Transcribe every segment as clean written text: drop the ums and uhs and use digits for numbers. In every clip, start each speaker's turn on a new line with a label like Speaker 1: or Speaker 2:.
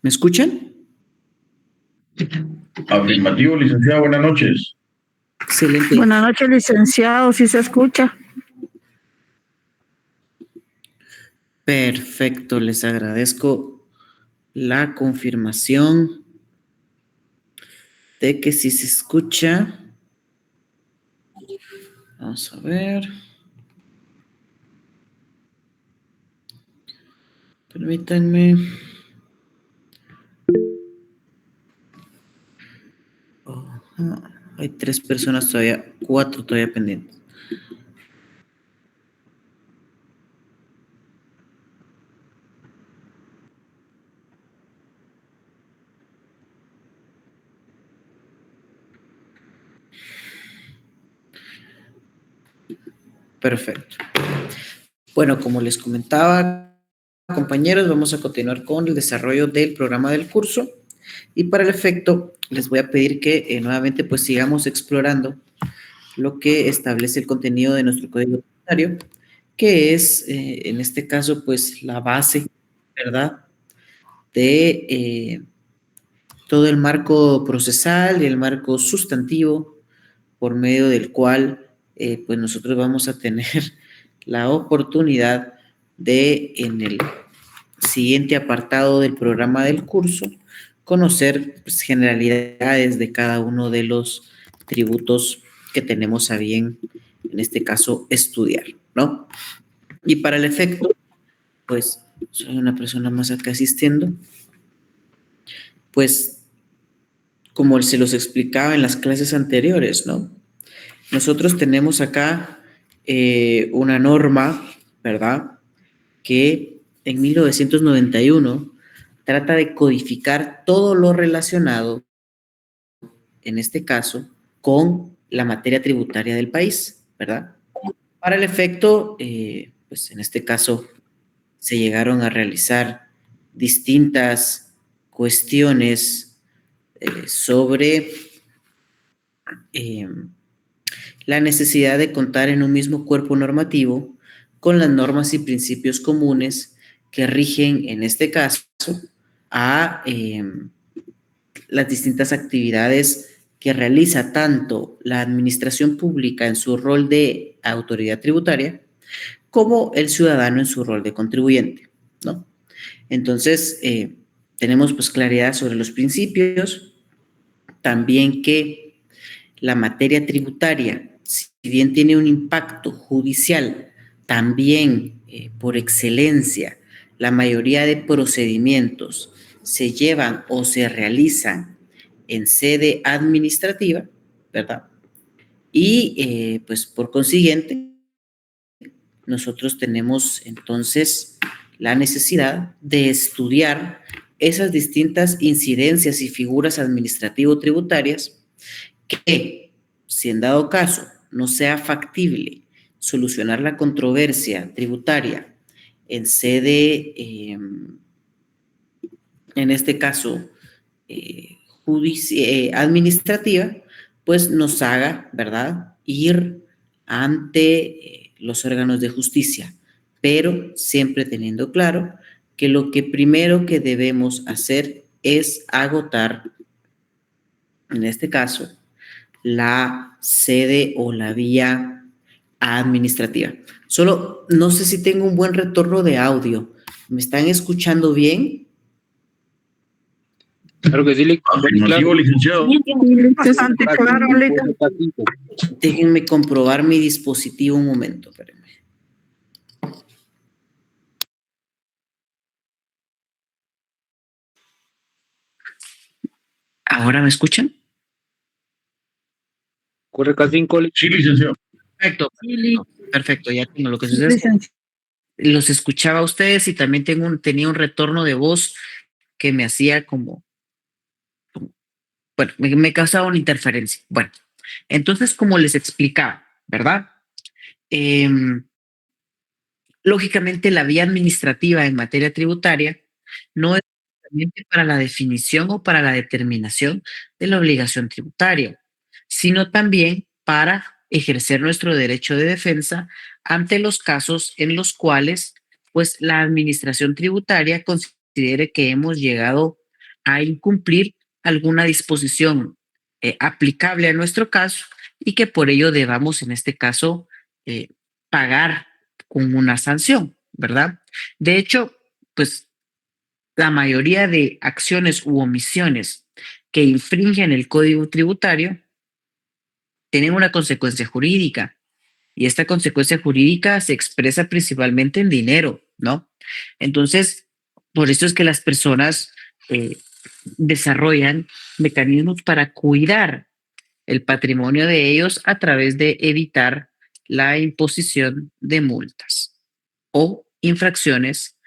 Speaker 1: ¿Me escuchan?
Speaker 2: Afirmativo, licenciado, buenas noches.
Speaker 1: Excelente.
Speaker 3: Buenas noches, licenciado, si se escucha.
Speaker 1: Perfecto, les agradezco la confirmación de que sí se escucha. Vamos a ver. Permítanme. Hay 3 personas todavía, 4 todavía pendientes. Perfecto. Bueno, como les comentaba, compañeros, vamos a continuar con el desarrollo del programa del curso. Y para el efecto, les voy a pedir que nuevamente pues sigamos explorando lo que establece el contenido de nuestro código tributario, que es, en este caso, pues la base, ¿verdad?, de todo el marco procesal y el marco sustantivo por medio del cual, pues nosotros vamos a tener la oportunidad de, en el siguiente apartado del programa del curso, conocer pues, generalidades de cada uno de los tributos que tenemos a bien, en este caso, estudiar, ¿no? Y para el efecto, pues soy una persona más acá asistiendo, pues como se los explicaba en las clases anteriores, ¿no? Nosotros tenemos acá una norma, ¿verdad?, que en 1991 trata de codificar todo lo relacionado, en este caso, con la materia tributaria del país, ¿verdad? Para el efecto, pues en este caso, se llegaron a realizar distintas cuestiones sobre eh, la necesidad de contar en un mismo cuerpo normativo con las normas y principios comunes que rigen, en este caso, a las distintas actividades que realiza tanto la administración pública en su rol de autoridad tributaria como el ciudadano en su rol de contribuyente, ¿no? Entonces, tenemos pues claridad sobre los principios, también que la materia tributaria, si bien tiene un impacto judicial, también por excelencia, la mayoría de procedimientos se llevan o se realizan en sede administrativa, ¿verdad? Y pues por consiguiente, nosotros tenemos entonces la necesidad de estudiar esas distintas incidencias y figuras administrativo-tributarias que, si en dado caso no sea factible solucionar la controversia tributaria en sede, en este caso, administrativa, pues nos haga, ¿verdad?, ir ante los órganos de justicia, pero siempre teniendo claro que lo que primero que debemos hacer es agotar, en este caso, la sede o la vía administrativa. Solo no sé si tengo un buen retorno de audio. ¿Me están escuchando bien?
Speaker 4: Claro que sí,
Speaker 2: Afirmativo, licenciado.
Speaker 3: Bastante claro, Lito.
Speaker 1: Déjenme comprobar mi dispositivo un momento. Espérenme. ¿Ahora me escuchan?
Speaker 4: Corre K5.
Speaker 2: Sí, licenciado.
Speaker 1: Perfecto, perfecto, ya tengo lo que sucede. Es que los escuchaba a ustedes y también tenía un retorno de voz que me hacía bueno, me causaba una interferencia. Bueno, entonces, como les explicaba, ¿verdad? Lógicamente, la vía administrativa en materia tributaria no es solamente para la definición o para la determinación de la obligación tributaria, sino también para ejercer nuestro derecho de defensa ante los casos en los cuales, pues, la administración tributaria considere que hemos llegado a incumplir alguna disposición aplicable a nuestro caso y que por ello debamos, en este caso, pagar con una sanción, ¿verdad? De hecho, pues la mayoría de acciones u omisiones que infringen el Código Tributario tienen una consecuencia jurídica y esta consecuencia jurídica se expresa principalmente en dinero, ¿no? Entonces, por eso es que las personas desarrollan mecanismos para cuidar el patrimonio de ellos a través de evitar la imposición de multas o infracciones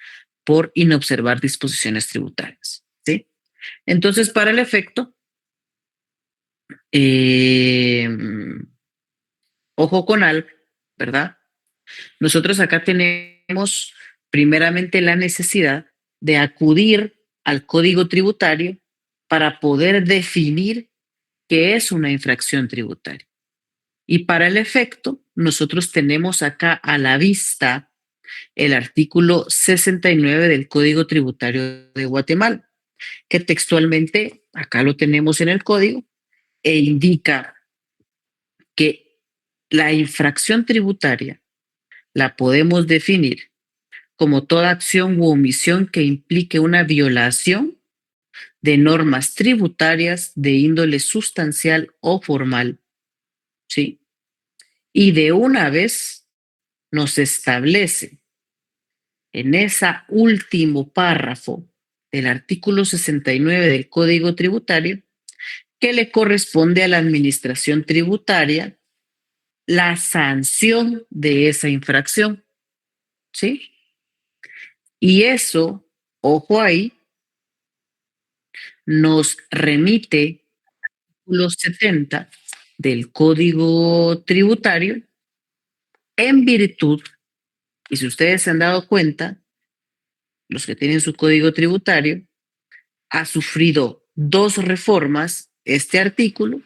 Speaker 1: por inobservar disposiciones tributarias, ¿sí? Entonces, para el efecto, eh, ojo con algo, ¿verdad? Nosotros acá tenemos primeramente la necesidad de acudir al Código Tributario para poder definir qué es una infracción tributaria. Y para el efecto, nosotros tenemos acá a la vista el artículo 69 del Código Tributario de Guatemala, que textualmente, acá lo tenemos en el código, e indica que la infracción tributaria la podemos definir como toda acción u omisión que implique una violación de normas tributarias de índole sustancial o formal, ¿sí? Y de una vez nos establece en ese último párrafo del artículo 69 del Código Tributario que le corresponde a la administración tributaria la sanción de esa infracción, ¿sí? Y eso, ojo ahí, nos remite los 70 del Código Tributario en virtud, y si ustedes se han dado cuenta, los que tienen su Código Tributario, ha sufrido dos reformas este artículo,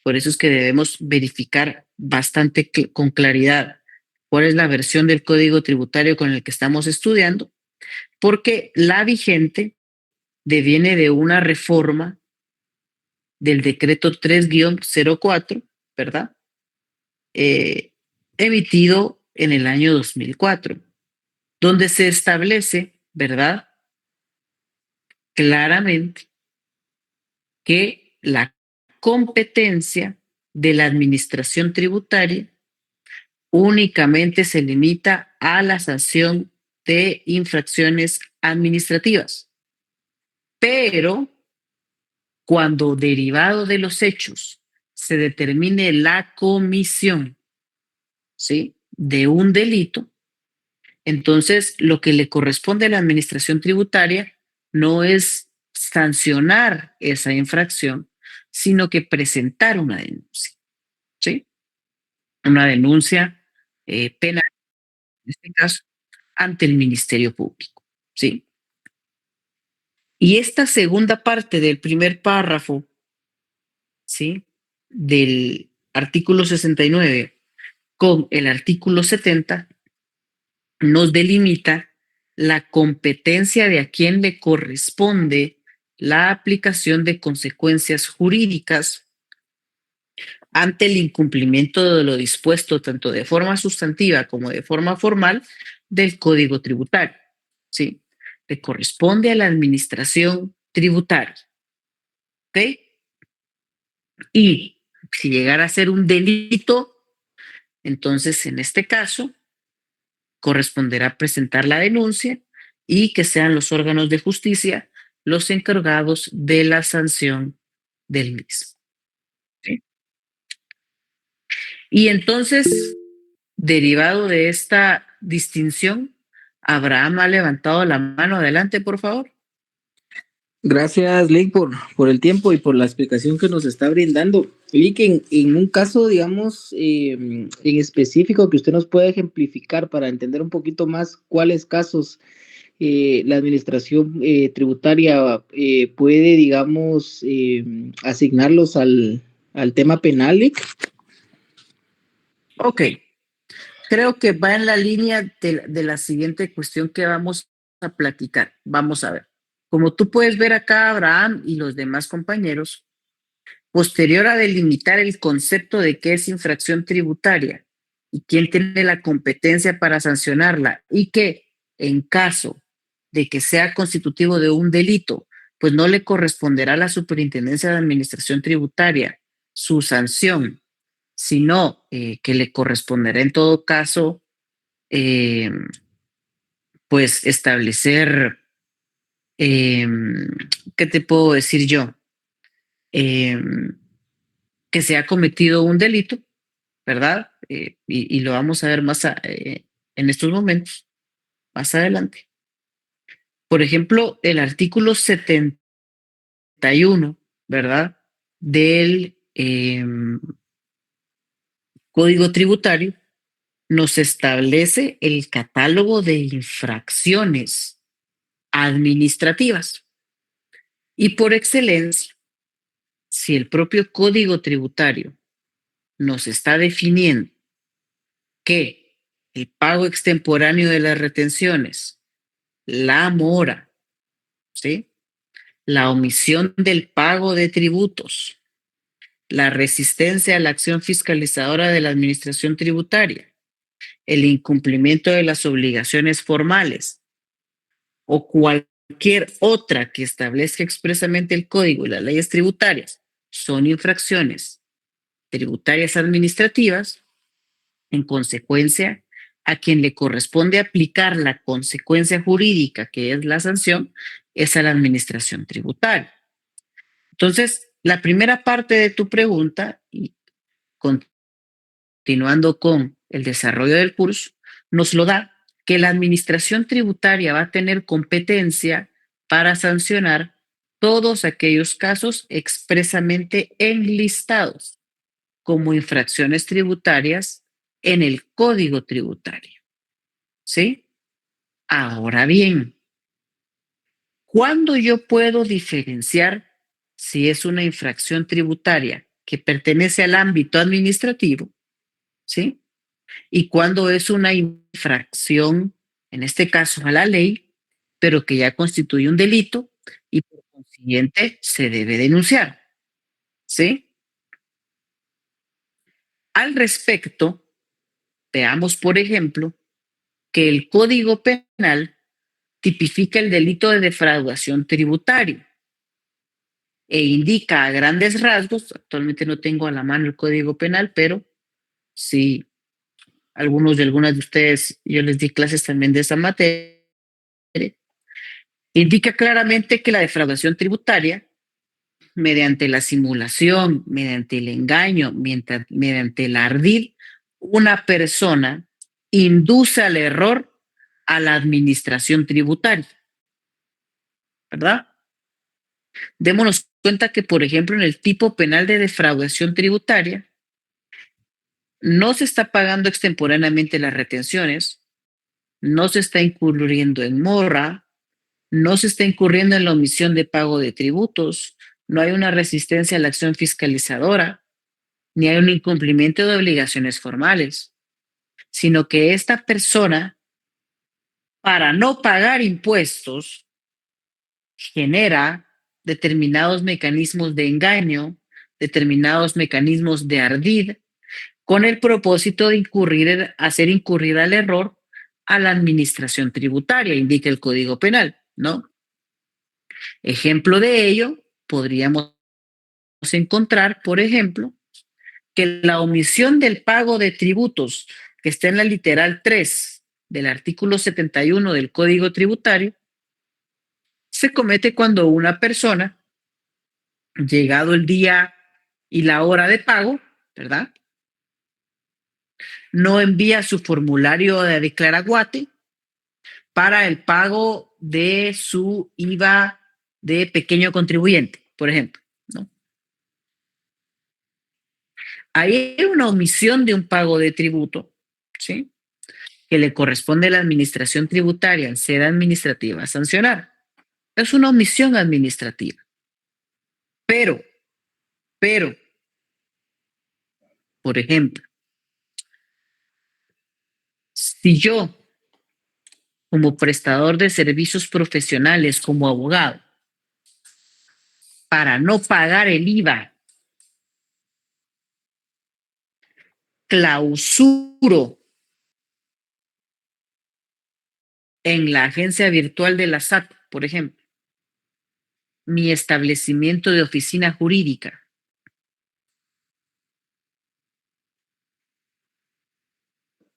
Speaker 1: por eso es que debemos verificar bastante con claridad cuál es la versión del Código Tributario con el que estamos estudiando, porque la vigente deviene de una reforma del decreto 3-04, ¿verdad? Emitido en el año 2004, donde se establece, ¿verdad? Claramente que la competencia de la administración tributaria únicamente se limita a la sanción de infracciones administrativas, pero cuando derivado de los hechos se determine la comisión, ¿sí?, de un delito, entonces lo que le corresponde a la administración tributaria no es sancionar esa infracción, sino que presentar una denuncia, ¿sí? Una denuncia penal, en este caso, ante el Ministerio Público, ¿sí? Y esta segunda parte del primer párrafo, ¿sí?, del artículo 69 con el artículo 70 nos delimita la competencia de a quien le corresponde la aplicación de consecuencias jurídicas ante el incumplimiento de lo dispuesto tanto de forma sustantiva como de forma formal del Código Tributario, ¿sí? Le corresponde a la administración tributaria, ¿ok? Y si llegara a ser un delito, entonces en este caso corresponderá presentar la denuncia y que sean los órganos de justicia los encargados de la sanción del mismo, ¿sí? Y entonces, derivado de esta distinción, Abraham ha levantado la mano. Adelante, por favor.
Speaker 4: Gracias, Lake, por el tiempo y por la explicación que nos está brindando. Lake, en un caso, digamos, en específico que usted nos pueda ejemplificar para entender un poquito más cuáles casos la administración tributaria puede, digamos, asignarlos al tema penal, Lake.
Speaker 1: Ok, creo que va en la línea de la siguiente cuestión que vamos a platicar. Vamos a ver.
Speaker 5: Como tú puedes ver acá, Abraham y los demás compañeros, posterior a delimitar el concepto de qué es infracción tributaria y quién tiene la competencia para sancionarla y que en caso de que sea constitutivo de un delito, pues no le corresponderá a la Superintendencia de Administración Tributaria su sanción, sino que le corresponderá en todo caso eh, pues establecer, eh, ¿qué te puedo decir yo? Eh, que se ha cometido un delito, ¿verdad? Y lo vamos a ver en estos momentos, más adelante. Por ejemplo, el artículo 71, ¿verdad? Del Código Tributario nos establece el catálogo de infracciones administrativas. Y por excelencia, si el propio Código Tributario nos está definiendo que el pago extemporáneo de las retenciones, la mora, ¿sí? La omisión del pago de tributos, la resistencia a la acción fiscalizadora de la administración tributaria, el incumplimiento de las obligaciones formales o cualquier otra que establezca expresamente el código y las leyes tributarias son infracciones tributarias administrativas. En consecuencia, a quien le corresponde aplicar la consecuencia jurídica, que es la sanción, es a la administración tributaria. Entonces, la primera parte de tu pregunta, y continuando con el desarrollo del curso, nos lo da que la administración tributaria va a tener competencia para sancionar todos aquellos casos expresamente enlistados como infracciones tributarias en el Código Tributario. ¿Sí? Ahora bien, ¿cuándo yo puedo diferenciar si es una infracción tributaria que pertenece al ámbito administrativo, ¿sí? Y cuándo es una infracción, en este caso a la ley, pero que ya constituye un delito y por consiguiente se debe denunciar, ¿sí? Al respecto, veamos, por ejemplo, que el Código Penal tipifica el delito de defraudación tributaria e indica a grandes rasgos, actualmente no tengo a la mano el Código Penal, pero sí, algunas de ustedes, yo les di clases también de esa materia, indica claramente que la defraudación tributaria, mediante la simulación, mediante el engaño, mediante el ardid, una persona induce al error a la administración tributaria, ¿verdad? Démonos cuenta que, por ejemplo, en el tipo penal de defraudación tributaria, no se está pagando extemporáneamente las retenciones, no se está incurriendo en mora, no se está incurriendo en la omisión de pago de tributos, no hay una resistencia a la acción fiscalizadora, ni hay un incumplimiento de obligaciones formales, sino que esta persona, para no pagar impuestos, genera determinados mecanismos de engaño, determinados mecanismos de ardid, con el propósito de hacer incurrir al error a la administración tributaria, indica el Código Penal, ¿no? Ejemplo de ello, podríamos encontrar, por ejemplo, que la omisión del pago de tributos que está en la literal 3 del artículo 71 del Código Tributario se comete cuando una persona, llegado el día y la hora de pago, ¿verdad?, no envía su formulario de declaraguate para el pago de su IVA de pequeño contribuyente, por ejemplo, ¿no? Hay una omisión de un pago de tributo, ¿sí?, que le corresponde a la administración tributaria en sede administrativa a sancionar. Es una omisión administrativa. Pero, por ejemplo, si yo, como prestador de servicios profesionales, como abogado, para no pagar el IVA, clausuro en la agencia virtual de la SAT, por ejemplo, mi establecimiento de oficina jurídica,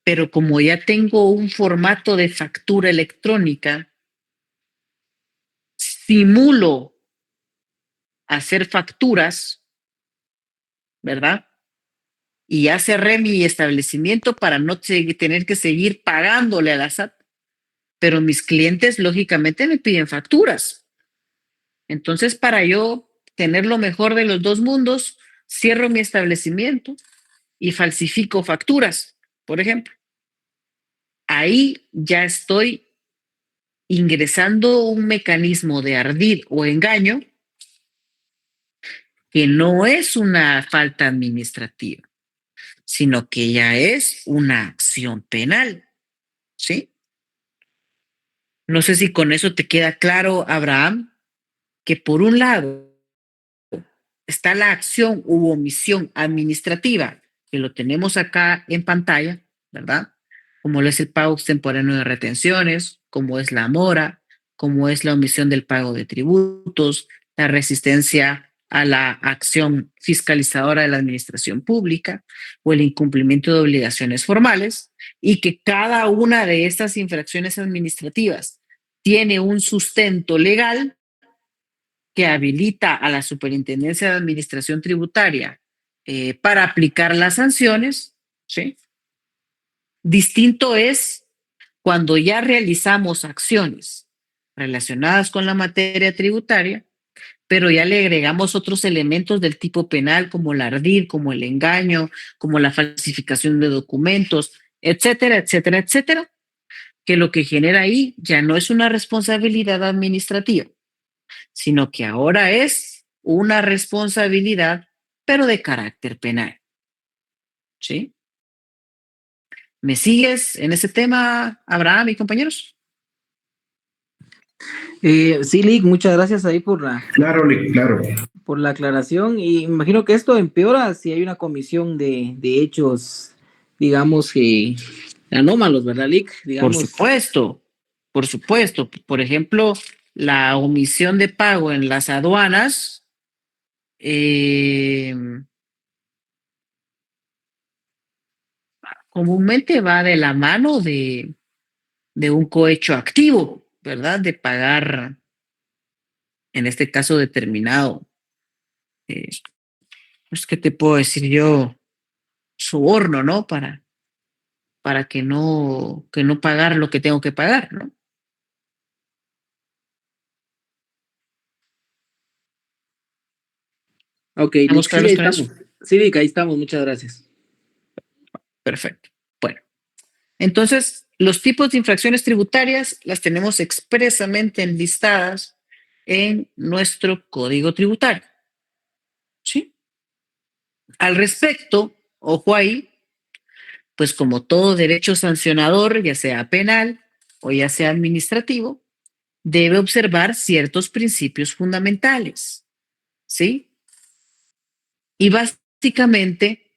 Speaker 5: pero como ya tengo un formato de factura electrónica, simulo hacer facturas, ¿verdad? Y ya cerré mi establecimiento para no tener que seguir pagándole a la SAT, pero mis clientes lógicamente me piden facturas. Entonces, para yo tener lo mejor de los dos mundos, cierro mi establecimiento y falsifico facturas, por ejemplo. Ahí ya estoy ingresando un mecanismo de ardid o engaño que no es una falta administrativa, sino que ya es una acción penal, ¿sí? No sé si con eso te queda claro, Abraham, que por un lado está la acción u omisión administrativa, que lo tenemos acá en pantalla, ¿verdad? Como lo es el pago extemporáneo de retenciones, como es la mora, como es la omisión del pago de tributos, la resistencia a la acción fiscalizadora de la administración pública o el incumplimiento de obligaciones formales, y que cada una de estas infracciones administrativas tiene un sustento legal que habilita a la Superintendencia de Administración Tributaria para aplicar las sanciones, ¿sí? Distinto es cuando ya realizamos acciones relacionadas con la materia tributaria, pero ya le agregamos otros elementos del tipo penal, como el ardid, como el engaño, como la falsificación de documentos, etcétera, etcétera, etcétera, que lo que genera ahí ya no es una responsabilidad administrativa, sino que ahora es una responsabilidad, pero de carácter penal. ¿Sí? ¿Me sigues en ese tema, Abraham y compañeros?
Speaker 4: Sí, Lick, muchas gracias ahí
Speaker 2: Claro, claro.
Speaker 4: por la aclaración. Y imagino que esto empeora si hay una comisión de hechos, digamos, anómalos, ¿verdad, Lick?
Speaker 5: Por
Speaker 4: Digamos,
Speaker 5: supuesto, por supuesto. Por ejemplo, la omisión de pago en las aduanas comúnmente va de la mano de un cohecho activo, ¿verdad? De pagar, en este caso determinado, pues, ¿qué te puedo decir yo? Soborno, ¿no? Para que no pagar lo que tengo que pagar, ¿no?
Speaker 4: ok, Lick,
Speaker 5: ¿Estamos
Speaker 4: sí,
Speaker 5: claros
Speaker 4: ahí
Speaker 5: con eso?
Speaker 4: estamos. Sí, Lick, ahí estamos, muchas gracias.
Speaker 5: Perfecto. Bueno, entonces, los tipos de infracciones tributarias las tenemos expresamente enlistadas en nuestro código tributario. ¿Sí? Al respecto, ojo ahí, pues como todo derecho sancionador, ya sea penal o ya sea administrativo, debe observar ciertos principios fundamentales, ¿sí? Y básicamente,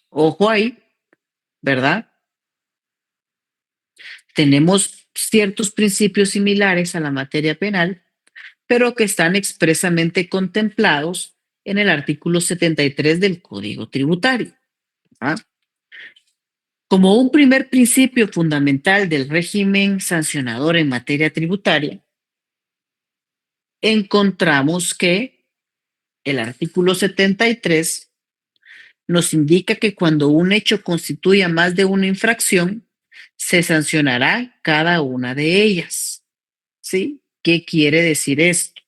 Speaker 5: ojo ahí, ¿verdad? Tenemos ciertos principios similares a la materia penal, pero que están expresamente contemplados en el artículo 73 del Código Tributario. ¿Ah? Como un primer principio fundamental del régimen sancionador en materia tributaria, encontramos que el artículo 73 nos indica que cuando un hecho constituya más de una infracción, se sancionará cada una de ellas. ¿Sí? ¿Qué quiere decir esto?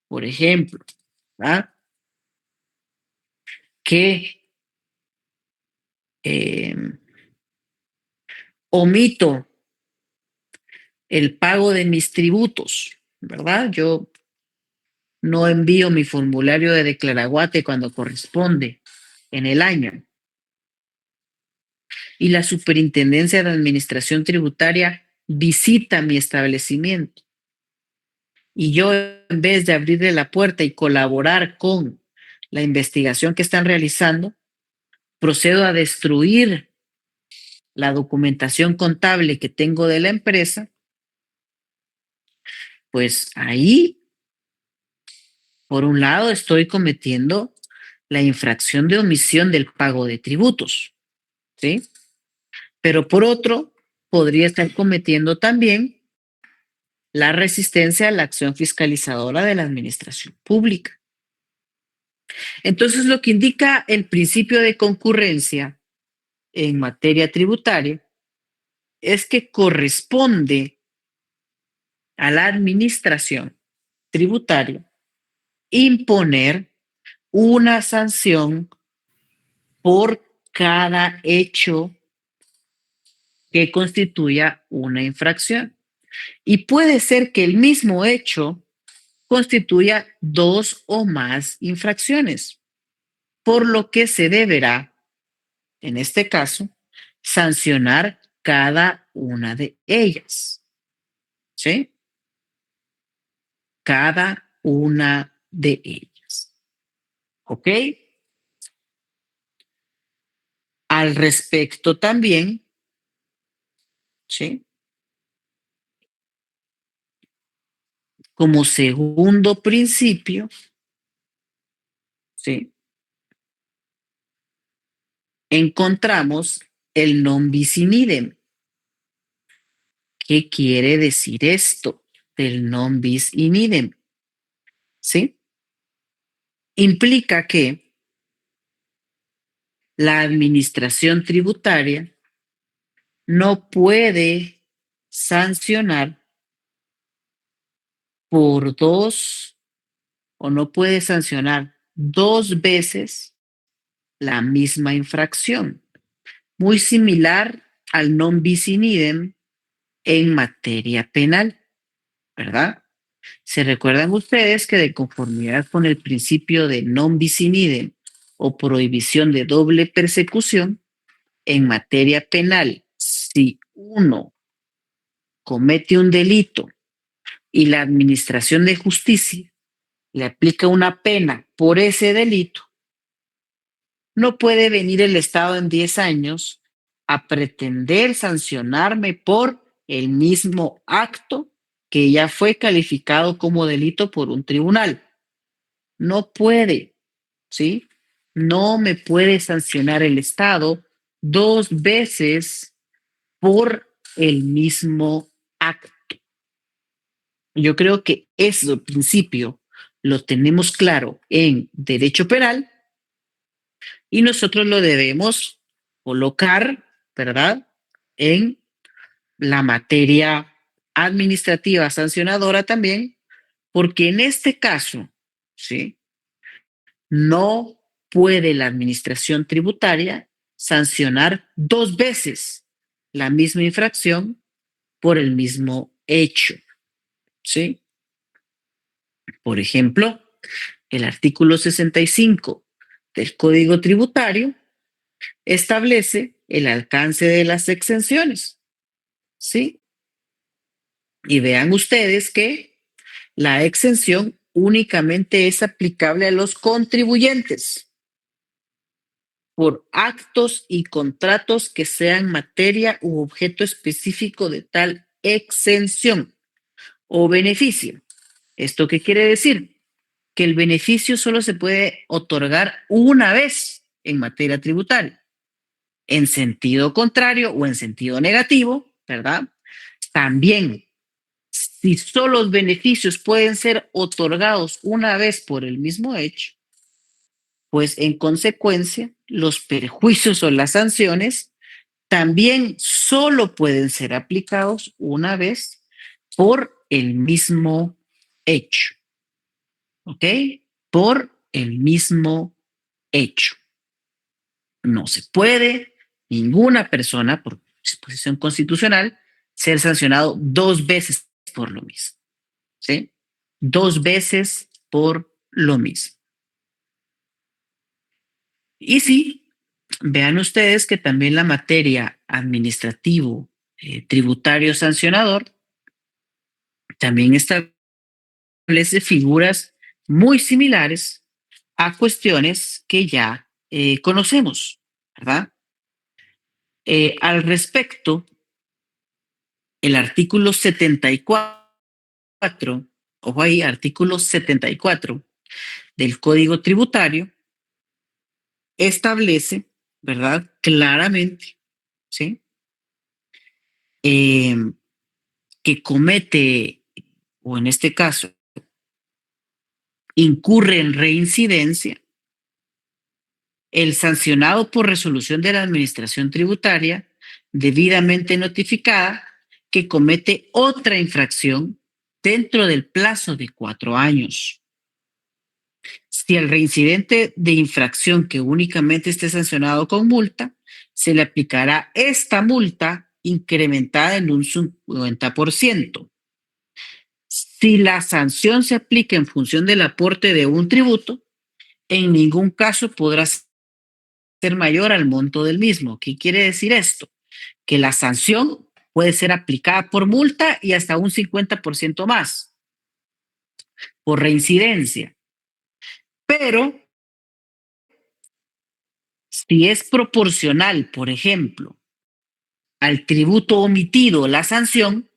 Speaker 5: Por ejemplo, ¿verdad? Que eh, omito el pago de mis tributos, ¿verdad? Yo no envío mi formulario de declaraguate cuando corresponde en el año. Y la Superintendencia de Administración Tributaria visita mi establecimiento y yo, en vez de abrirle la puerta y colaborar con la investigación que están realizando, procedo a destruir la documentación contable que tengo de la empresa, pues ahí, por un lado, estoy cometiendo la infracción de omisión del pago de tributos, ¿sí? Pero por otro, podría estar cometiendo también la resistencia a la acción fiscalizadora de la administración pública. Entonces, lo que indica el principio de concurrencia en materia tributaria es que corresponde a la administración tributaria imponer una sanción por cada hecho que constituya una infracción. Y puede ser que el mismo hecho constituya 2 o más infracciones, por lo que se deberá, en este caso, sancionar cada una de ellas. ¿Sí? Cada una de ellas. ¿Ok? Al respecto también, ¿sí? Como segundo principio, ¿sí? Encontramos el non bis in idem. ¿Qué quiere decir esto del non bis in idem? ¿Sí? Implica que la administración tributaria no puede sancionar por 2 o no puede sancionar 2 veces la misma infracción. Muy similar al non bis in idem en materia penal, ¿verdad? ¿Se recuerdan ustedes que de conformidad con el principio de non bis in idem o prohibición de doble persecución, en materia penal, si uno comete un delito y la administración de justicia le aplica una pena por ese delito, no puede venir el Estado en 10 años a pretender sancionarme por el mismo acto que ya fue calificado como delito por un tribunal. No puede, ¿sí? No me puede sancionar el Estado 2 veces por el mismo acto. Yo creo que ese principio lo tenemos claro en derecho penal y nosotros lo debemos colocar, ¿verdad?, en la materia administrativa sancionadora también, porque en este caso, ¿sí?, no puede la administración tributaria sancionar 2 veces la misma infracción por el mismo hecho, ¿sí? Por ejemplo, el artículo 65 del Código Tributario establece el alcance de las exenciones, ¿sí? Y vean ustedes que la exención únicamente es aplicable a los contribuyentes por actos y contratos que sean materia u objeto específico de tal exención o beneficio. ¿Esto qué quiere decir? Que el beneficio solo se puede otorgar una vez en materia tributaria. En sentido contrario o en sentido negativo, ¿verdad? También, si solo los beneficios pueden ser otorgados una vez por el mismo hecho, pues en consecuencia, los perjuicios o las sanciones también solo pueden ser aplicados una vez por el mismo hecho. ¿Ok? Por el mismo hecho. No se puede ninguna persona por disposición constitucional ser sancionado 2 veces por lo mismo. ¿Sí? 2 veces por lo mismo. Y sí, vean ustedes que también la materia administrativo, tributario sancionador, también está establece figuras muy similares a cuestiones que ya conocemos, ¿verdad? Al respecto, el artículo 74, ojo ahí, artículo 74 del Código Tributario establece, ¿verdad? Claramente, ¿sí? Que comete, o en este caso, incurre en reincidencia el sancionado por resolución de la Administración Tributaria debidamente notificada que comete otra infracción dentro del plazo de 4 años. Si el reincidente de infracción que únicamente esté sancionado con multa, se le aplicará esta multa incrementada en un 50%. Si la sanción se aplica en función del aporte de un tributo, en ningún caso podrá ser mayor al monto del mismo. ¿Qué quiere decir esto? Que la sanción puede ser aplicada por multa y hasta un 50% más por reincidencia. Pero si es proporcional, por ejemplo, al tributo omitido, la sanción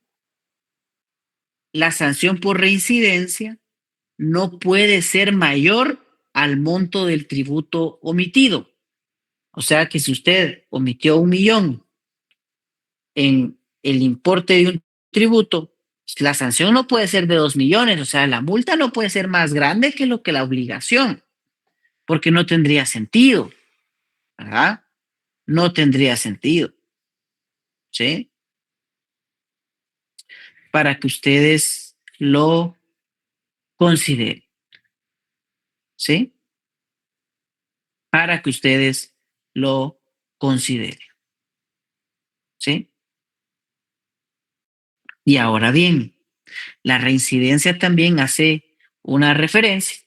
Speaker 5: por reincidencia no puede ser mayor al monto del tributo omitido. O sea que si usted omitió 1.000.000 en el importe de un tributo, la sanción no puede ser de 2.000.000, o sea, la multa no puede ser más grande que lo que la obligación, porque no tendría sentido, ¿verdad? No tendría sentido, ¿sí? Para que ustedes lo consideren, ¿sí? Para que ustedes lo consideren, ¿sí? Y ahora bien, la reincidencia también hace una referencia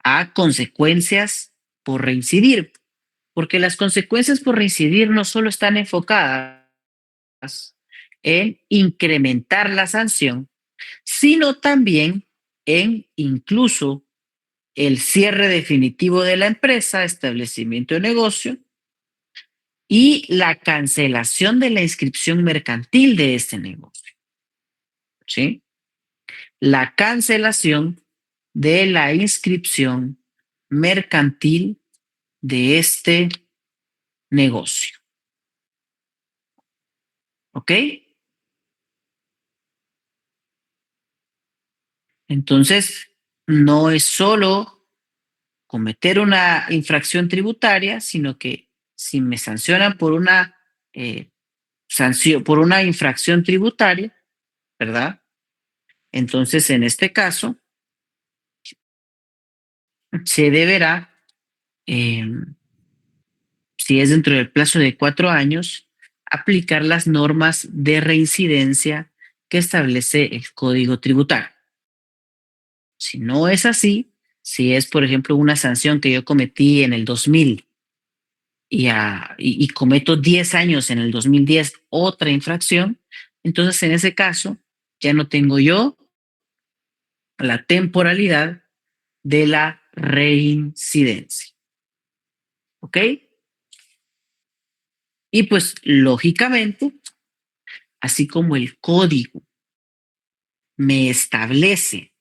Speaker 5: a consecuencias por reincidir, porque las consecuencias por reincidir no solo están enfocadas en incrementar la sanción, sino también en incluso el cierre definitivo de la empresa, establecimiento de negocio y la cancelación de la inscripción mercantil de este negocio, ¿sí? La cancelación de la inscripción mercantil de este negocio. ¿Ok? Entonces, no es solo cometer una infracción tributaria, sino que si me sancionan por una por una infracción tributaria, ¿verdad? Entonces, en este caso, se deberá, eh, si es dentro del plazo de 4 años, aplicar las normas de reincidencia que establece el Código Tributario. Si no es así, si es, por ejemplo, una sanción que yo cometí en el 2000 y cometo 10 años en el 2010 otra infracción, entonces en ese caso ya no tengo yo la temporalidad de la reincidencia. ¿Ok? Y pues lógicamente, así como el código me establece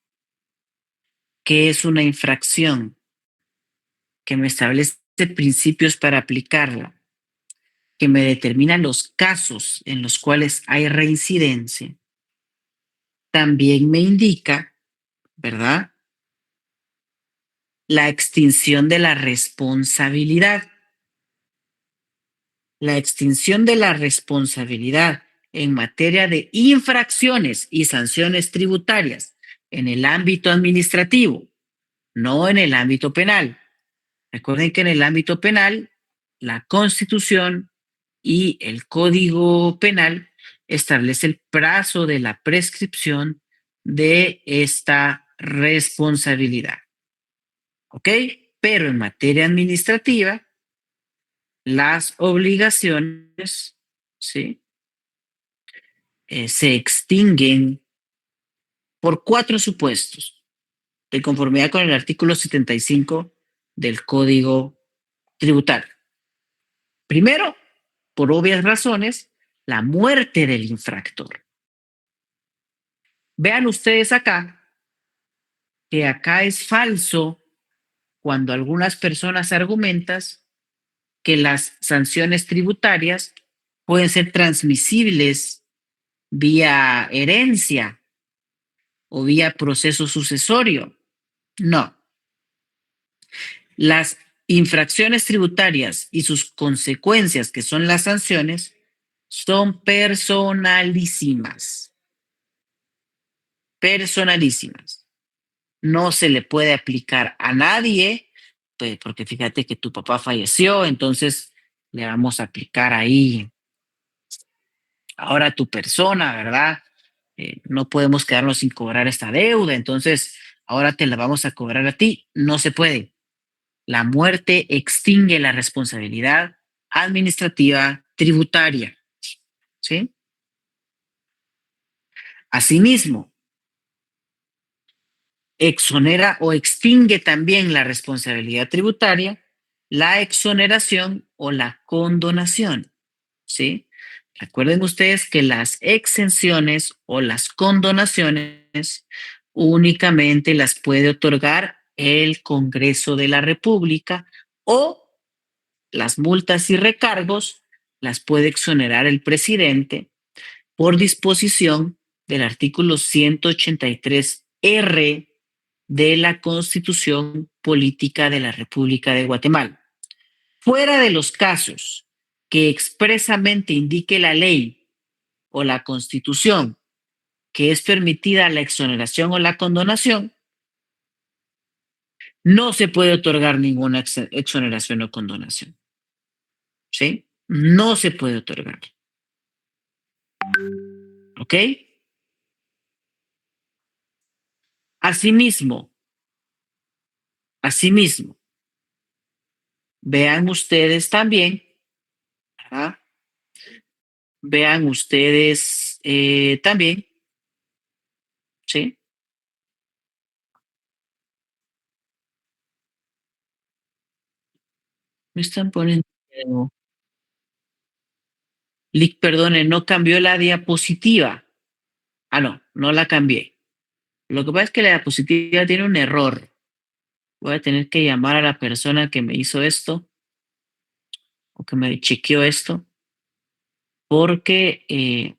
Speaker 5: que es una infracción, que me establece principios para aplicarla, que me determina los casos en los cuales hay reincidencia, también me indica, ¿verdad?, la extinción de la responsabilidad. La extinción de la responsabilidad en materia de infracciones y sanciones tributarias en el ámbito administrativo, no en el ámbito penal. Recuerden que en el ámbito penal, la Constitución y el Código Penal establece el plazo de la prescripción de esta responsabilidad. ¿Ok? Pero en materia administrativa, las obligaciones, ¿sí?, se extinguen por 4 supuestos, de conformidad con el artículo 75 del Código Tributario. Primero, por obvias razones, la muerte del infractor. Vean ustedes acá que acá es falso cuando algunas personas argumentan que las sanciones tributarias pueden ser transmisibles vía herencia o vía proceso sucesorio. No. Las infracciones tributarias y sus consecuencias, que son las sanciones, son personalísimas. Personalísimas. No se le puede aplicar a nadie, pues, porque fíjate que tu papá falleció, entonces le vamos a aplicar ahí ahora a tu persona, ¿verdad? No podemos quedarnos sin cobrar esta deuda, entonces ahora te la vamos a cobrar a ti. No se puede. La muerte extingue la responsabilidad administrativa tributaria, ¿sí? Asimismo, exonera o extingue también la responsabilidad tributaria la exoneración o la condonación, ¿sí? Recuerden ustedes que las exenciones o las condonaciones únicamente las puede otorgar el Congreso de la República, o las multas y recargos las puede exonerar el presidente por disposición del artículo 183R de la Constitución Política de la República de Guatemala. Fuera de los casos que expresamente indique la ley o la Constitución que es permitida la exoneración o la condonación, no se puede otorgar ninguna exoneración o condonación. ¿Sí? No se puede otorgar. ¿Ok? Asimismo, vean ustedes también, ¿verdad? Vean ustedes también, ¿sí? Me están poniendo... Lick, perdone, no cambió la diapositiva. Ah, no, no la cambié. Lo que pasa es que la diapositiva tiene un error. Voy a tener que llamar a la persona que me hizo esto o que me chequeó esto, porque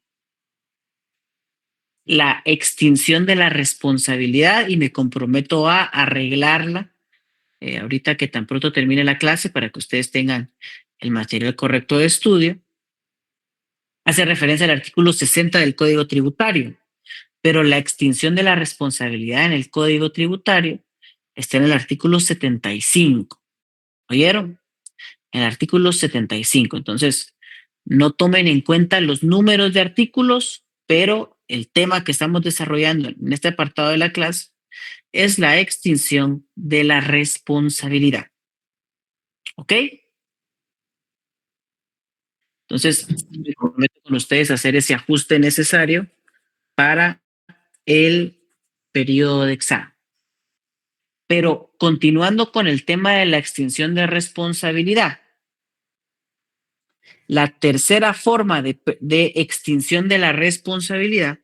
Speaker 5: la extinción de la responsabilidad, y me comprometo a arreglarla ahorita que tan pronto termine la clase para que ustedes tengan el material correcto de estudio, hace referencia al artículo 60 del Código Tributario, pero la extinción de la responsabilidad en el Código Tributario está en el artículo 75. ¿Oyeron? En el artículo 75. Entonces, no tomen en cuenta los números de artículos, pero el tema que estamos desarrollando en este apartado de la clase es la extinción de la responsabilidad. ¿Ok? Entonces, me comprometo con ustedes a hacer ese ajuste necesario para el periodo de examen. Pero continuando con el tema de la extinción de responsabilidad, la tercera forma de extinción de la responsabilidad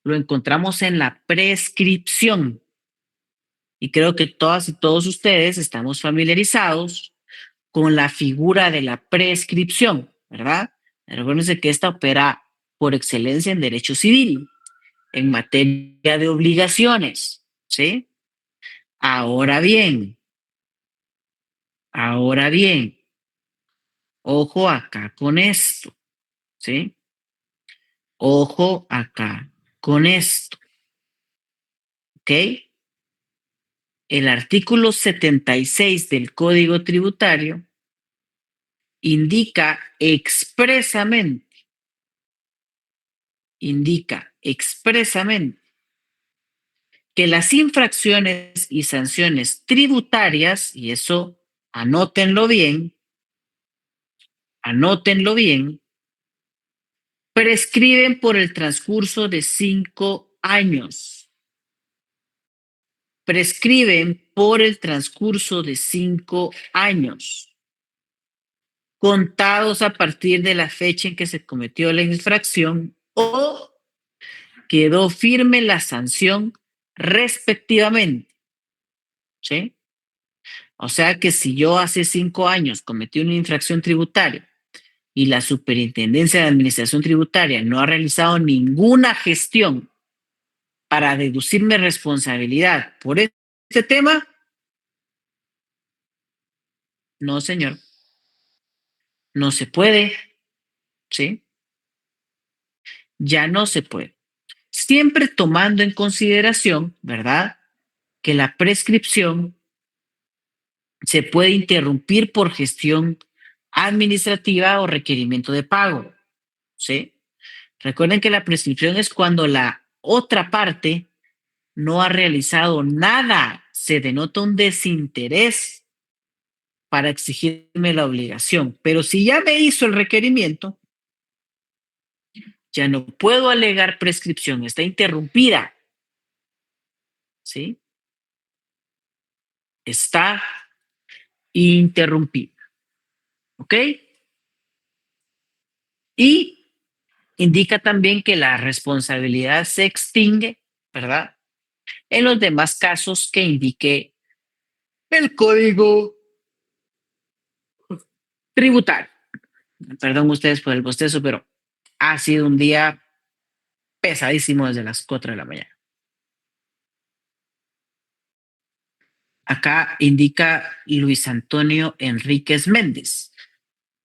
Speaker 5: lo encontramos en la prescripción. Y creo que todas y todos ustedes estamos familiarizados con la figura de la prescripción, ¿verdad? Recuérdense que esta opera por excelencia en derecho civil, en materia de obligaciones, ¿sí? Ahora bien, ojo acá con esto, ¿sí? Ojo acá con esto, ¿ok? El artículo 76 del Código Tributario indica expresamente que las infracciones y sanciones tributarias, y eso anótenlo bien, prescriben por el transcurso de 5 años. prescriben por el transcurso de 5 años, contados a partir de la fecha en que se cometió la infracción o quedó firme la sanción respectivamente. ¿Sí? O sea que si yo hace 5 años cometí una infracción tributaria y la Superintendencia de Administración Tributaria no ha realizado ninguna gestión para deducirme responsabilidad por este tema, no, señor, no se puede, ¿sí? Ya no se puede. Siempre tomando en consideración, ¿verdad?, que la prescripción se puede interrumpir por gestión administrativa o requerimiento de pago, ¿sí? Recuerden que la prescripción es cuando la otra parte no ha realizado nada, se denota un desinterés para exigirme la obligación. Pero si ya me hizo el requerimiento, ya no puedo alegar prescripción, está interrumpida, ¿sí? Está interrumpida, ¿ok? Y indica también que la responsabilidad se extingue, ¿verdad?, en los demás casos que indique el código tributario. Perdón ustedes por el bostezo, pero ha sido un día pesadísimo desde las 4 de la mañana. Acá indica Luis Antonio Enríquez Méndez.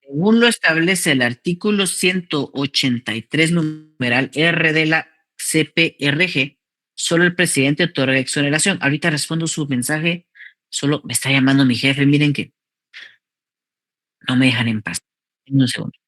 Speaker 5: Según lo establece el artículo 183, numeral R de la CPRG, solo el presidente otorga exoneración. Ahorita respondo su mensaje, solo me está llamando mi jefe, miren que no me dejan en paz. En un segundo.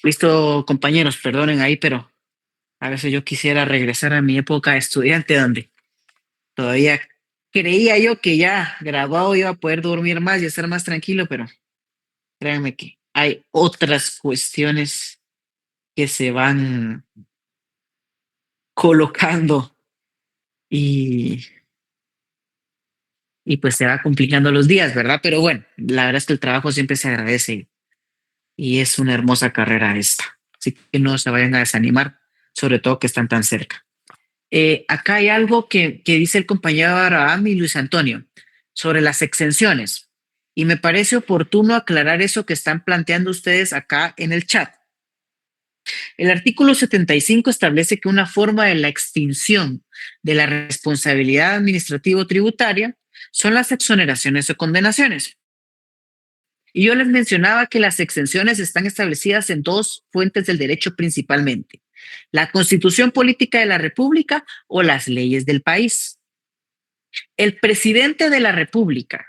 Speaker 5: Listo, compañeros, perdonen ahí, pero a veces yo quisiera regresar a mi época de estudiante donde todavía creía yo que ya graduado iba a poder dormir más y estar más tranquilo, pero créanme que hay otras cuestiones que se van colocando y, y pues se va complicando los días, ¿verdad? Pero bueno, la verdad es que el trabajo siempre se agradece y es una hermosa carrera esta. Así que no se vayan a desanimar, sobre todo que están tan cerca. Acá hay algo que dice el compañero Abraham y Luis Antonio sobre las exenciones. Y me parece oportuno aclarar eso que están planteando ustedes acá en el chat. El artículo 75 establece que una forma de la extinción de la responsabilidad administrativo-tributaria son las exoneraciones o condenaciones. Y yo les mencionaba que las exenciones están establecidas en dos fuentes del derecho principalmente: la Constitución Política de la República o las leyes del país. El presidente de la República,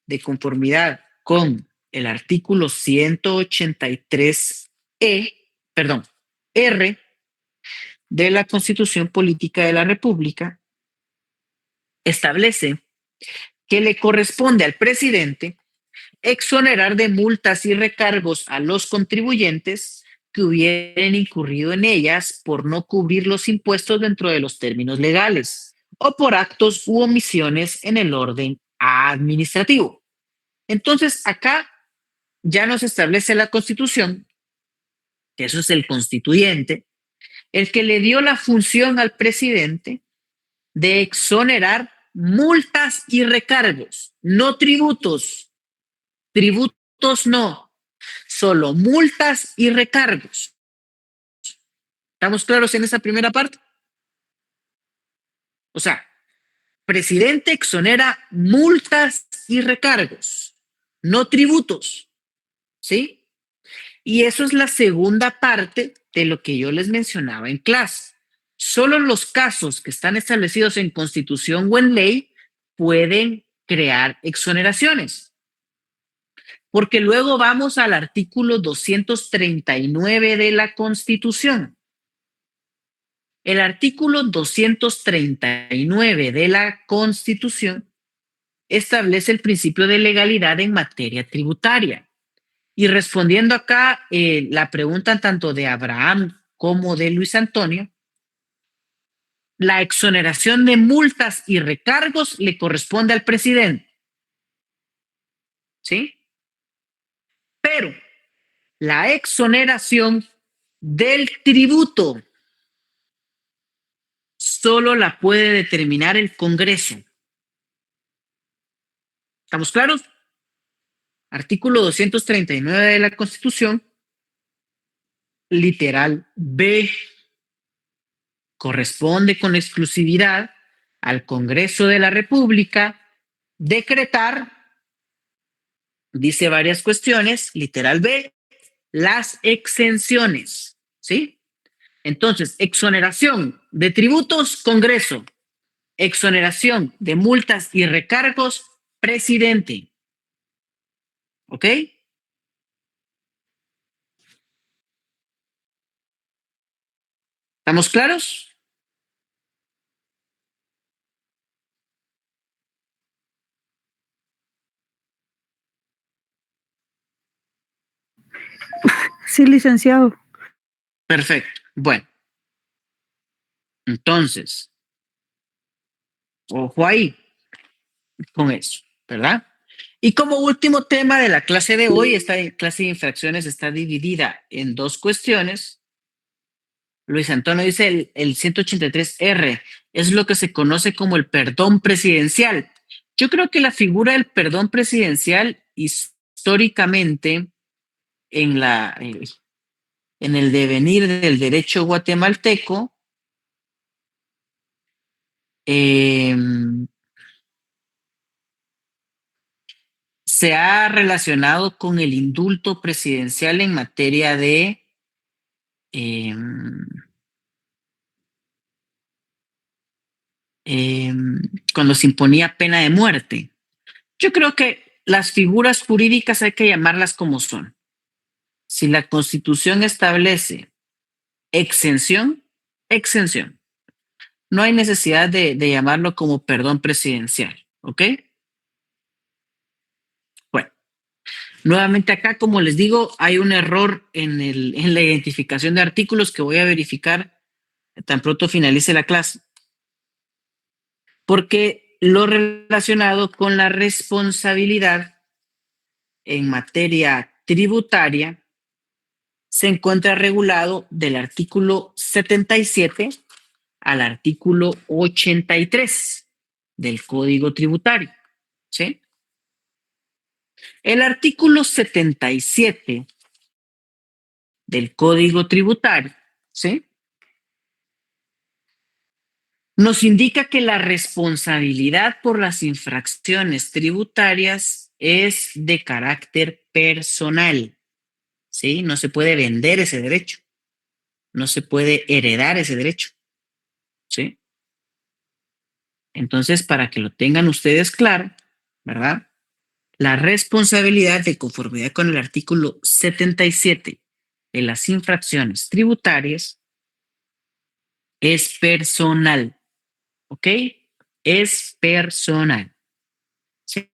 Speaker 5: de conformidad con el artículo 183 R de la Constitución Política de la República, establece que le corresponde al presidente exonerar de multas y recargos a los contribuyentes que hubieran incurrido en ellas por no cubrir los impuestos dentro de los términos legales o por actos u omisiones en el orden administrativo. Entonces, acá ya nos establece la Constitución, que eso es el constituyente, el que le dio la función al presidente de exonerar multas y recargos, no tributos. Tributos no, solo multas y recargos. ¿Estamos claros en esa primera parte? O sea, presidente exonera multas y recargos, no tributos, ¿sí? Y eso es la segunda parte de lo que yo les mencionaba en clase. Solo los casos que están establecidos en Constitución o en ley pueden crear exoneraciones. Porque luego vamos al artículo 239 de la Constitución. El artículo 239 de la Constitución establece el principio de legalidad en materia tributaria. Y respondiendo acá la pregunta tanto de Abraham como de Luis Antonio, la exoneración de multas y recargos le corresponde al presidente. ¿Sí? Pero la exoneración del tributo solo la puede determinar el Congreso. ¿Estamos claros? Artículo 239 de la Constitución, literal B, corresponde con exclusividad al Congreso de la República decretar, dice varias cuestiones, literal B, las exenciones, ¿sí? Entonces, exoneración de tributos, Congreso; exoneración de multas y recargos, presidente. ¿Ok? ¿Estamos claros?
Speaker 3: Sí, licenciado.
Speaker 5: Perfecto. Bueno, entonces, ojo ahí con eso, ¿verdad? Y como último tema de la clase de hoy, esta clase de infracciones está dividida en dos cuestiones. Luis Antonio dice el 183R es lo que se conoce como el perdón presidencial. Yo creo que la figura del perdón presidencial históricamente en el devenir del derecho guatemalteco se ha relacionado con el indulto presidencial en materia cuando se imponía pena de muerte. Yo creo que las figuras jurídicas hay que llamarlas como son. Si la Constitución establece exención, exención. No hay necesidad de llamarlo como perdón presidencial, ¿ok? Bueno, nuevamente acá, como les digo, hay un error en la identificación de artículos que voy a verificar tan pronto finalice la clase. Porque lo relacionado con la responsabilidad en materia tributaria se encuentra regulado del artículo 77 al artículo 83 del Código Tributario, ¿sí? El artículo 77 del Código Tributario, ¿sí?, nos indica que la responsabilidad por las infracciones tributarias es de carácter personal, ¿sí? No se puede vender ese derecho, no se puede heredar ese derecho, ¿sí? Entonces, para que lo tengan ustedes claro, ¿verdad? La responsabilidad de conformidad con el artículo 77 de las infracciones tributarias es personal, ¿ok? Es personal, ¿sí?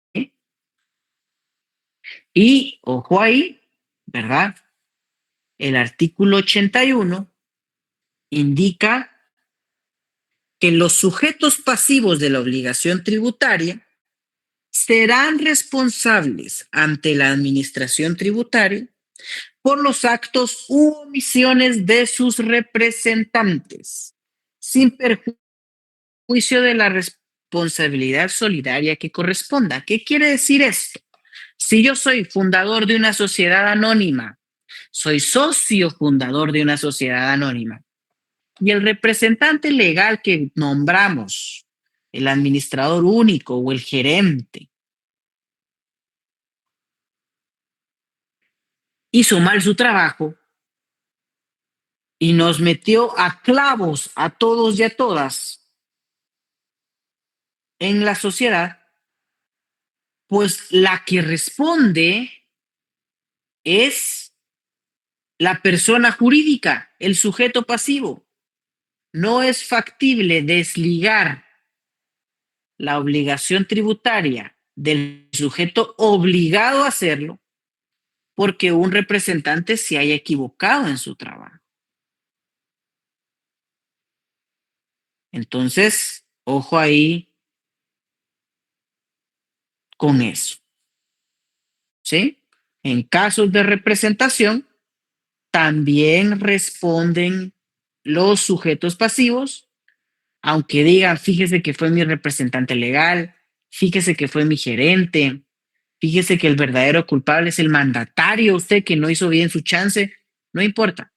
Speaker 5: Y ojo ahí, ¿verdad? El artículo 81 indica que los sujetos pasivos de la obligación tributaria serán responsables ante la administración tributaria por los actos u omisiones de sus representantes, sin perjuicio de la responsabilidad solidaria que corresponda. ¿Qué quiere decir esto? Si yo soy fundador de una sociedad anónima, soy socio fundador de una sociedad anónima, y el representante legal que nombramos, el administrador único o el gerente, hizo mal su trabajo y nos metió a clavos a todos y a todas en la sociedad, pues la que responde es la persona jurídica, el sujeto pasivo. No es factible desligar la obligación tributaria del sujeto obligado a hacerlo porque un representante se haya equivocado en su trabajo. Entonces, ojo ahí con eso, ¿sí? En casos de representación, también responden los sujetos pasivos, aunque digan, fíjese que fue mi representante legal, fíjese que fue mi gerente, fíjese que el verdadero culpable es el mandatario, usted que no hizo bien su chance, no importa.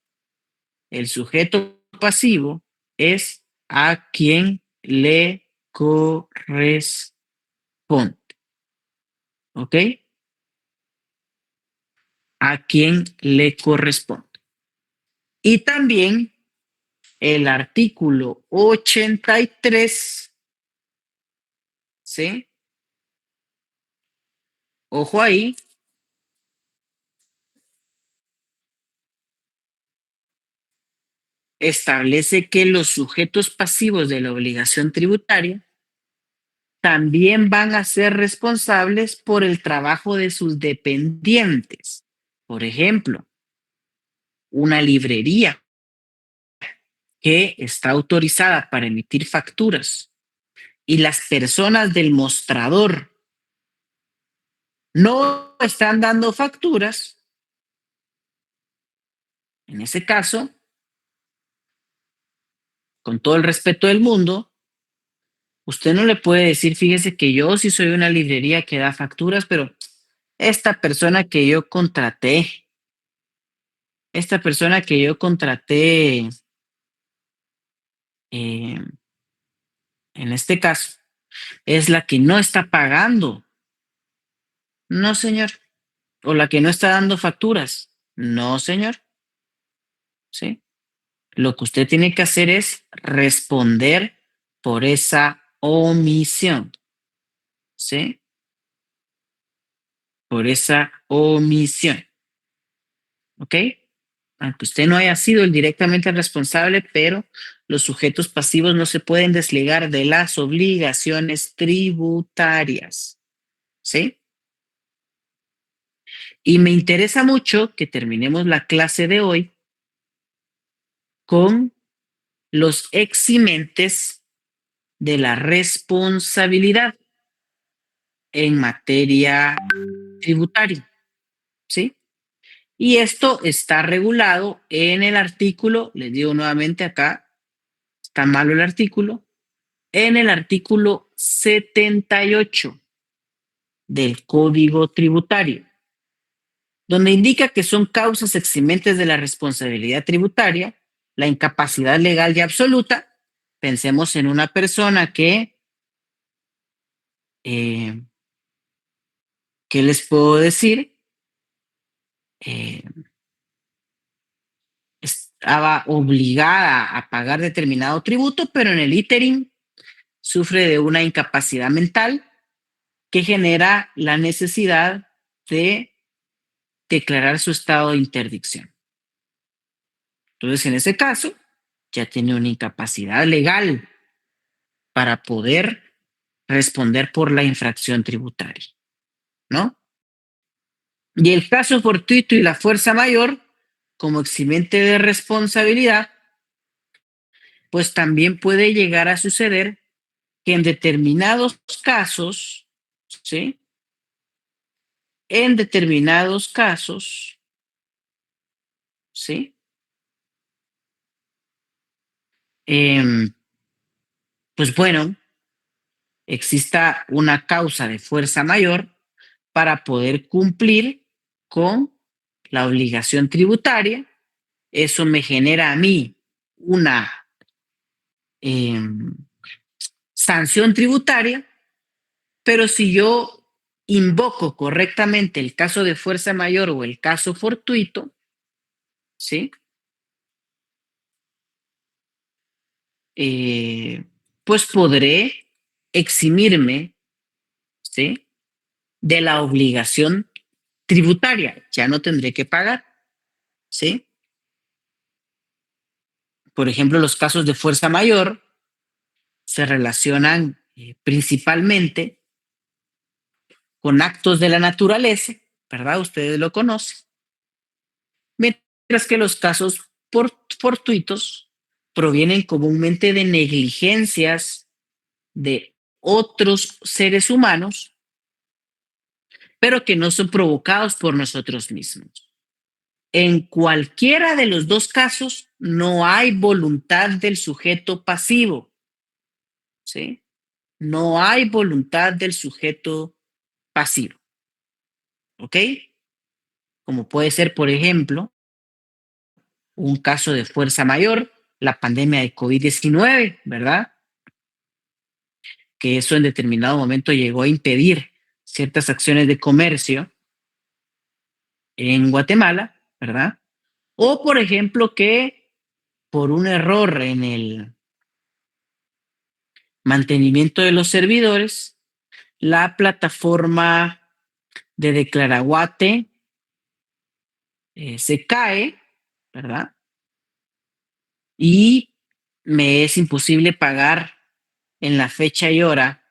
Speaker 5: El sujeto pasivo es a quien le corresponde. ¿Ok? A quien le corresponde. Y también el artículo 83, ¿sí? Ojo ahí. Establece que los sujetos pasivos de la obligación tributaria también van a ser responsables por el trabajo de sus dependientes. Por ejemplo, una librería que está autorizada para emitir facturas y las personas del mostrador no están dando facturas, en ese caso, con todo el respeto del mundo, usted no le puede decir, fíjese que yo sí soy una librería que da facturas, pero esta persona que yo contraté, eh, en este caso, es la que no está pagando. No, señor. O la que no está dando facturas. No, señor. ¿Sí? Lo que usted tiene que hacer es responder por esa omisión. ¿Sí? Por esa omisión. ¿Ok? Aunque usted no haya sido el directamente responsable, pero los sujetos pasivos no se pueden desligar de las obligaciones tributarias. ¿Sí? Y me interesa mucho que terminemos la clase de hoy con los eximentes de la responsabilidad en materia tributaria. ¿Sí? Y esto está regulado en el artículo, les digo nuevamente acá, está malo el artículo, en el artículo 78 del Código Tributario, donde indica que son causas eximentes de la responsabilidad tributaria, la incapacidad legal y absoluta. Pensemos en una persona que, ¿qué les puedo decir? Estaba obligada a pagar determinado tributo, pero en el ínterin sufre de una incapacidad mental que genera la necesidad de declarar su estado de interdicción. Entonces, en ese caso, ya tiene una incapacidad legal para poder responder por la infracción tributaria, ¿no? Y el caso fortuito y la fuerza mayor, como eximente de responsabilidad, pues también puede llegar a suceder que en determinados casos, ¿sí? En determinados casos, ¿sí? Pues bueno, exista una causa de fuerza mayor para poder cumplir con la obligación tributaria. Eso me genera a mí una sanción tributaria, pero si yo invoco correctamente el caso de fuerza mayor o el caso fortuito, ¿sí? Pues podré eximirme, ¿sí? De la obligación tributaria. Ya no tendré que pagar, ¿sí? Por ejemplo, los casos de fuerza mayor se relacionan principalmente con actos de la naturaleza, ¿verdad? Ustedes lo conocen. Mientras que los casos fortuitos provienen comúnmente de negligencias de otros seres humanos, pero que no son provocados por nosotros mismos. En cualquiera de los dos casos no hay voluntad del sujeto pasivo, ¿sí? No hay voluntad del sujeto pasivo, ¿ok? Como puede ser, por ejemplo, un caso de fuerza mayor, la pandemia de COVID-19, ¿verdad? Que eso en determinado momento llegó a impedir ciertas acciones de comercio en Guatemala, ¿verdad? O, por ejemplo, que por un error en el mantenimiento de los servidores, la plataforma de Declaraguate se cae, ¿verdad? Y me es imposible pagar en la fecha y hora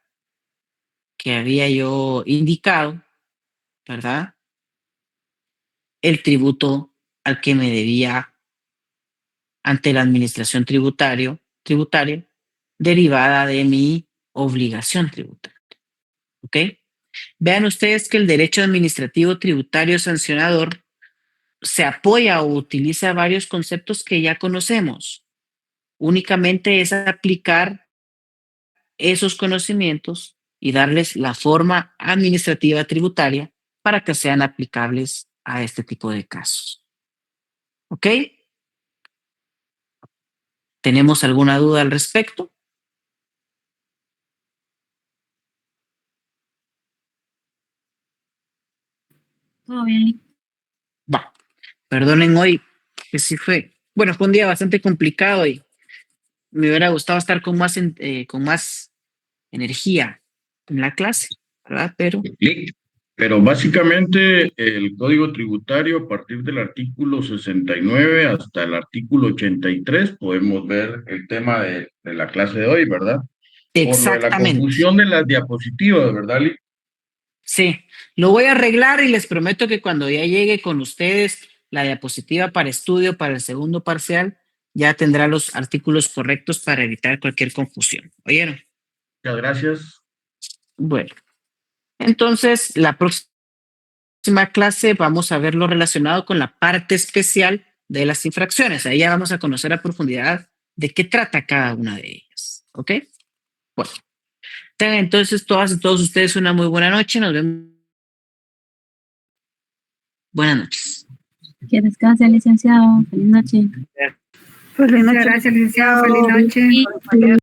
Speaker 5: que había yo indicado, ¿verdad? El tributo al que me debía ante la administración tributaria derivada de mi obligación tributaria. ¿Ok? Vean ustedes que el derecho administrativo tributario sancionador se apoya o utiliza varios conceptos que ya conocemos. Únicamente es aplicar esos conocimientos y darles la forma administrativa tributaria para que sean aplicables a este tipo de casos. ¿Ok? ¿Tenemos alguna duda al respecto?
Speaker 3: Todo bien.
Speaker 5: Va. Perdonen hoy que sí fue un día bastante complicado y me hubiera gustado estar con más energía en la clase, ¿verdad? Pero
Speaker 2: Pero básicamente el Código Tributario, a partir del artículo 69 hasta el artículo 83, podemos ver el tema de la clase de hoy, ¿verdad? Por lo de la
Speaker 5: exactamente.
Speaker 2: confusión de las diapositivas, ¿verdad, Lick?
Speaker 5: Sí, lo voy a arreglar y les prometo que cuando ya llegue con ustedes la diapositiva para estudio para el segundo parcial, ya tendrá los artículos correctos para evitar cualquier confusión. ¿Oyeron?
Speaker 2: Muchas gracias.
Speaker 5: Bueno, entonces la próxima clase vamos a ver lo relacionado con la parte especial de las infracciones. Ahí ya vamos a conocer a profundidad de qué trata cada una de ellas. ¿Ok? Bueno, tengan entonces todas y todos ustedes una muy buena noche. Nos vemos. Buenas noches.
Speaker 3: Que descanse, licenciado. Feliz noche.
Speaker 6: Feliz noche. Gracias, licenciado. Feliz noche.